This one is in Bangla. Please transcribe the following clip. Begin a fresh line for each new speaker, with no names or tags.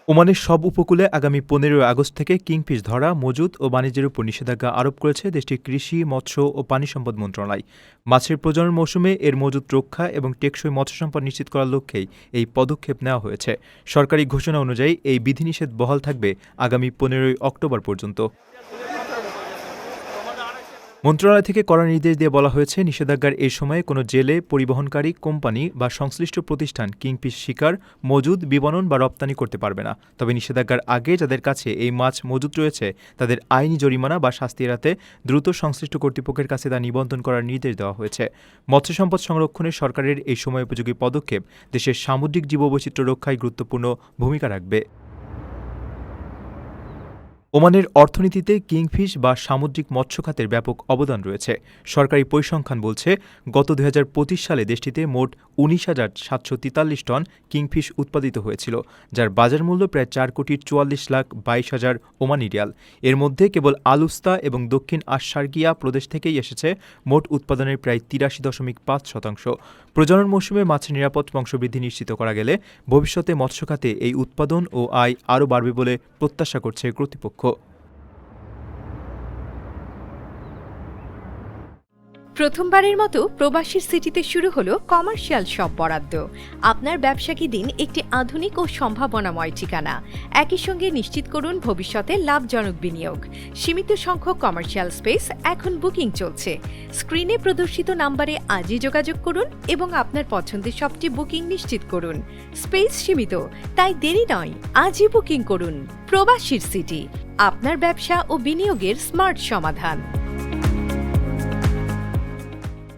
ওমানের সব উপকূলে আগামী ১৫ আগস্ট থেকে কিংফিশ ধরা, মজুত ও বাণিজ্যের উপর নিষেধাজ্ঞা আরোপ করেছে দেশটির কৃষি, মৎস্য ও পানি সম্পদ মন্ত্রণালয়। মাছের প্রজনন মৌসুমে এর মজুত রক্ষা এবং টেকসই মৎস্য সম্পদ নিশ্চিত করার লক্ষ্যেই এই পদক্ষেপ নেওয়া হয়েছে। সরকারি ঘোষণা অনুযায়ী এই বিধিনিষেধ বহাল থাকবে আগামী ১৫ অক্টোবর পর্যন্ত। মন্ত্রণালয় থেকে কড়া নির্দেশ দিয়ে বলা হয়েছে, নিষেধাজ্ঞার এই সময়ে কোনো জেলে, পরিবহনকারী কোম্পানি বা সংশ্লিষ্ট প্রতিষ্ঠান কিংফিশ শিকার, মজুদ, বিপণন বা রপ্তানি করতে পারবে না। তবে নিষেধাজ্ঞার আগে যাদের কাছে এই মাছ মজুত রয়েছে তাদের আইনি জরিমানা বা শাস্তি এড়াতে দ্রুত সংশ্লিষ্ট কর্তৃপক্ষের কাছে তা নিবন্ধন করার নির্দেশ দেওয়া হয়েছে। মৎস্য সম্পদ সংরক্ষণে সরকারের এই সময়োপযোগী পদক্ষেপ দেশের সামুদ্রিক জীববৈচিত্র্য রক্ষায় গুরুত্বপূর্ণ ভূমিকা রাখবে। ওমানের অর্থনীতিতে কিংফিশ বা সামুদ্রিক মৎস্য খাতের ব্যাপক অবদান রয়েছে। সরকারি পরিসংখ্যান বলছে, গত ২০২৫ সালে দেশটিতে মোট ১৯,৭৪৩ টন কিংফিশ উৎপাদিত হয়েছিল, যার বাজার মূল্য প্রায় ৪,৪৪,২২,০০০ ওমানি রিয়াল। এর মধ্যে কেবল আলুস্তা এবং দক্ষিণ আশারগিয়া প্রদেশ থেকেই এসেছে মোট উৎপাদনের প্রায় ৮৩.৫%। প্রজনন মৌসুমে মাছের নিরাপদ বংশবৃদ্ধি নিশ্চিত করা গেলে ভবিষ্যতে মৎস্য খাতে এই উৎপাদন ও আয় আরও বাড়বে বলে প্রত্যাশা করছে কর্তৃপক্ষ।
প্রথমবারের মতো প্রবাসীর সিটিতে শুরু হলো কমার্শিয়াল শপ বরাদ্দ। আপনার ব্যবসাকে দিন একটি আধুনিক ও সম্ভাবনাময় ঠিকানা। একই সঙ্গে নিশ্চিত করুন ভবিষ্যতে লাভজনক বিনিয়োগ। সীমিত সংখ্যক কমার্শিয়াল স্পেস এখন বুকিং চলছে। স্ক্রিনে প্রদর্শিত নাম্বারে আজই যোগাযোগ করুন এবং আপনার পছন্দের শপটি বুকিং নিশ্চিত করুন। স্পেস সীমিত, তাই দেরি নয়, আজই বুকিং করুন। প্রবাসীর সিটি, আপনার ব্যবসা ও বিনিয়োগের স্মার্ট সমাধান।